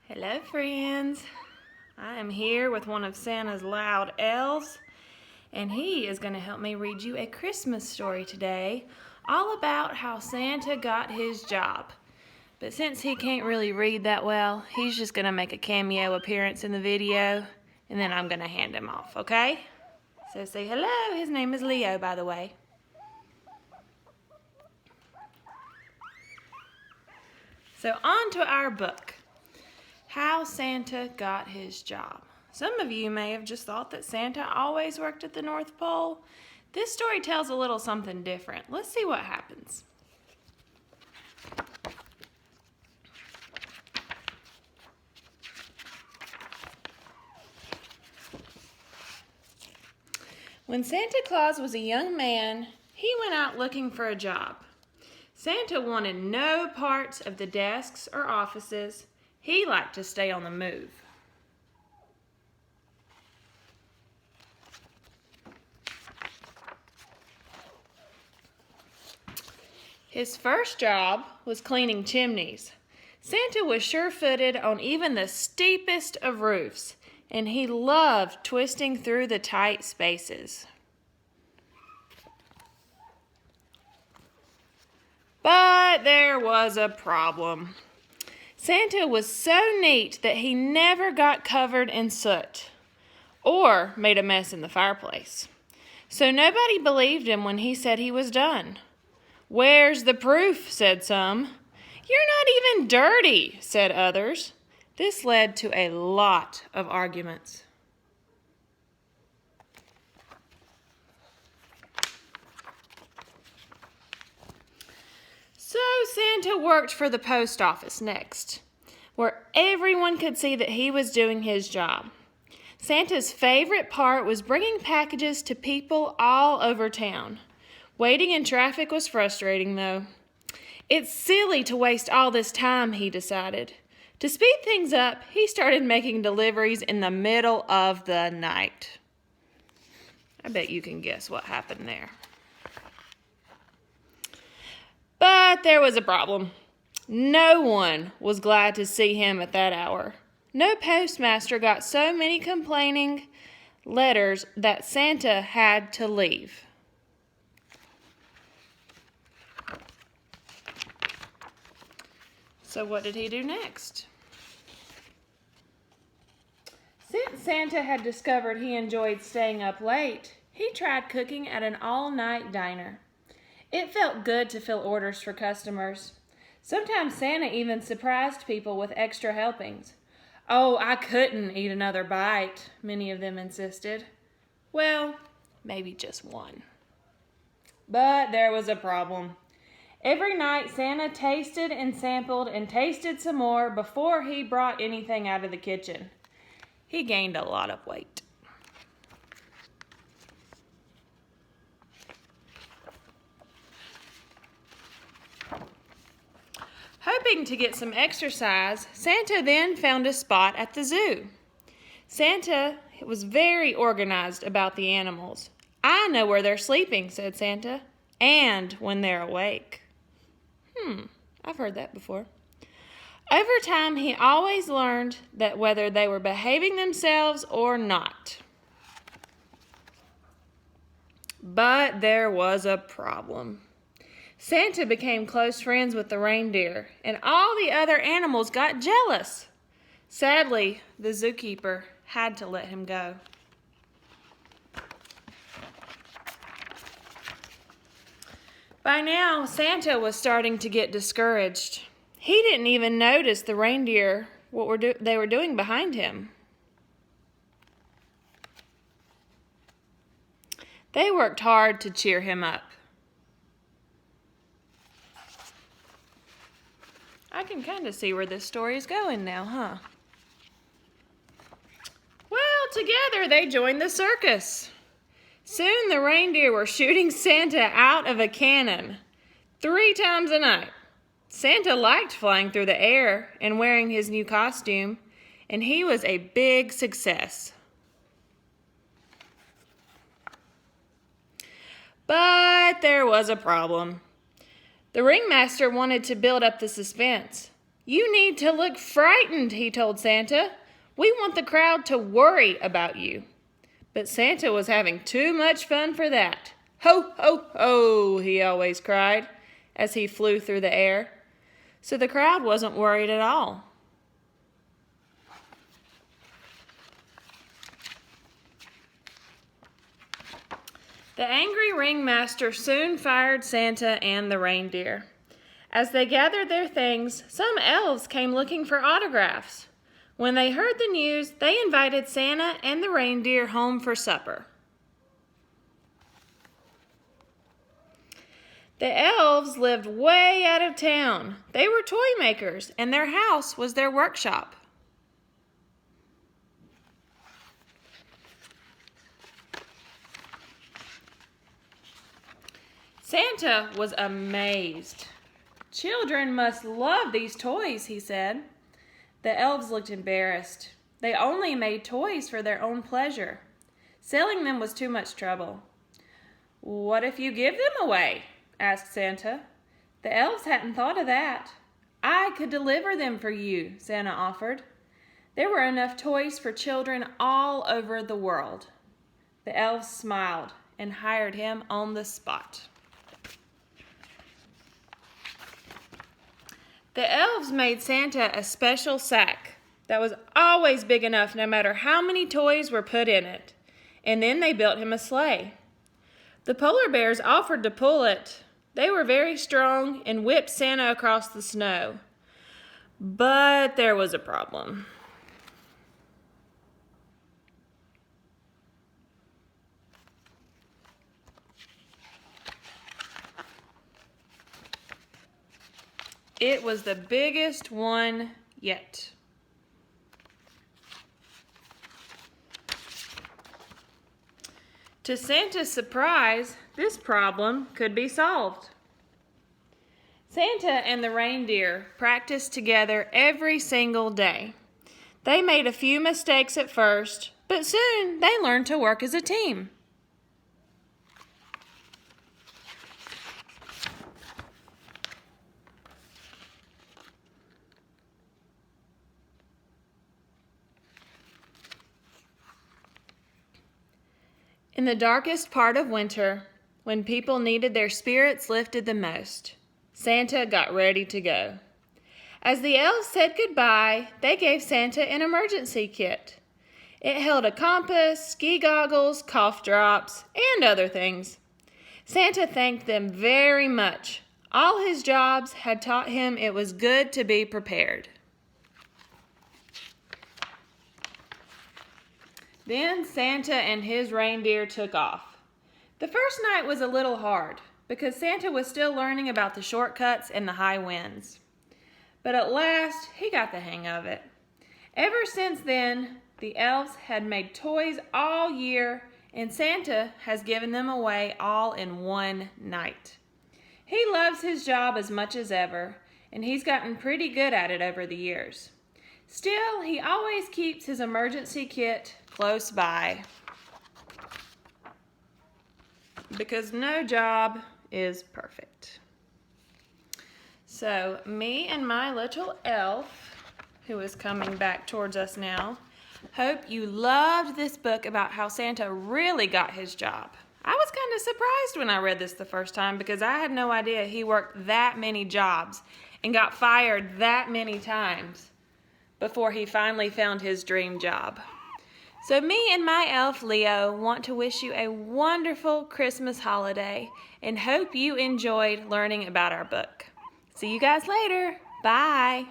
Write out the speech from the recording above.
Hello friends, I am here with one of Santa's loud elves, and he is going to help me read you a Christmas story today, all about how Santa got his job. But since he can't really read that well, he's just going to make a cameo appearance in the video, and then I'm going to hand him off, okay? So say hello, his name is Leo, by the way. So on to our book. How Santa Got His Job. Some of you may have just thought that Santa always worked at the North Pole. This story tells a little something different. Let's see what happens. When Santa Claus was a young man, he went out looking for a job. Santa wanted no parts of the desks or offices. He liked to stay on the move. His first job was cleaning chimneys. Santa was sure-footed on even the steepest of roofs, and he loved twisting through the tight spaces. But there was a problem. Santa was so neat that he never got covered in soot or made a mess in the fireplace. So nobody believed him when he said he was done. "Where's the proof?" said some. "You're not even dirty," said others. This led to a lot of arguments. So Santa worked for the post office next, where everyone could see that he was doing his job. Santa's favorite part was bringing packages to people all over town. Waiting in traffic was frustrating, though. It's silly to waste all this time, he decided. To speed things up, he started making deliveries in the middle of the night. I bet you can guess what happened there. But there was a problem. No one was glad to see him at that hour. No postmaster got so many complaining letters that Santa had to leave. So what did he do next? Since Santa had discovered he enjoyed staying up late, he tried cooking at an all-night diner. It felt good to fill orders for customers. Sometimes Santa even surprised people with extra helpings. "Oh, I couldn't eat another bite," many of them insisted. Well, maybe just one. But there was a problem. Every night Santa tasted and sampled and tasted some more before he brought anything out of the kitchen. He gained a lot of weight. Hoping to get some exercise, Santa then found a spot at the zoo. Santa was very organized about the animals. "I know where they're sleeping," said Santa, "and when they're awake." I've heard that before. Over time, he always learned that whether they were behaving themselves or not. But there was a problem. Santa became close friends with the reindeer, and all the other animals got jealous. Sadly, the zookeeper had to let him go. By now, Santa was starting to get discouraged. He didn't even notice the reindeer, they were doing behind him. They worked hard to cheer him up. I can kind of see where this story is going now, huh? Well, together they joined the circus. Soon the reindeer were shooting Santa out of a cannon 3 times a night. Santa liked flying through the air and wearing his new costume, and he was a big success. But there was a problem. The ringmaster wanted to build up the suspense. "You need to look frightened," he told Santa. "We want the crowd to worry about you." But Santa was having too much fun for that. "Ho, ho, ho," he always cried as he flew through the air. So the crowd wasn't worried at all. The angry ringmaster soon fired Santa and the reindeer. As they gathered their things, some elves came looking for autographs. When they heard the news, they invited Santa and the reindeer home for supper. The elves lived way out of town. They were toy makers, and their house was their workshop. Santa was amazed. "Children must love these toys," he said. The elves looked embarrassed. They only made toys for their own pleasure. Selling them was too much trouble. "What if you give them away?" asked Santa. The elves hadn't thought of that. "I could deliver them for you," Santa offered. There were enough toys for children all over the world. The elves smiled and hired him on the spot. The elves made Santa a special sack that was always big enough no matter how many toys were put in it. And then they built him a sleigh. The polar bears offered to pull it. They were very strong and whipped Santa across the snow. But there was a problem. It was the biggest one yet. To Santa's surprise, this problem could be solved. Santa and the reindeer practiced together every single day. They made a few mistakes at first, but soon they learned to work as a team. In the darkest part of winter, when people needed their spirits lifted the most, Santa got ready to go. As the elves said goodbye, they gave Santa an emergency kit. It held a compass, ski goggles, cough drops, and other things. Santa thanked them very much. All his jobs had taught him it was good to be prepared. Then Santa and his reindeer took off. The first night was a little hard because Santa was still learning about the shortcuts and the high winds. But at last, he got the hang of it. Ever since then, the elves had made toys all year, and Santa has given them away all in one night. He loves his job as much as ever, and he's gotten pretty good at it over the years. Still, he always keeps his emergency kit close by because no job is perfect. So me and my little elf, who is coming back towards us now, hope you loved this book about how Santa really got his job. I was kind of surprised when I read this the first time because I had no idea he worked that many jobs and got fired that many times before he finally found his dream job. So me and my elf Leo want to wish you a wonderful Christmas holiday and hope you enjoyed learning about our book. See you guys later. Bye.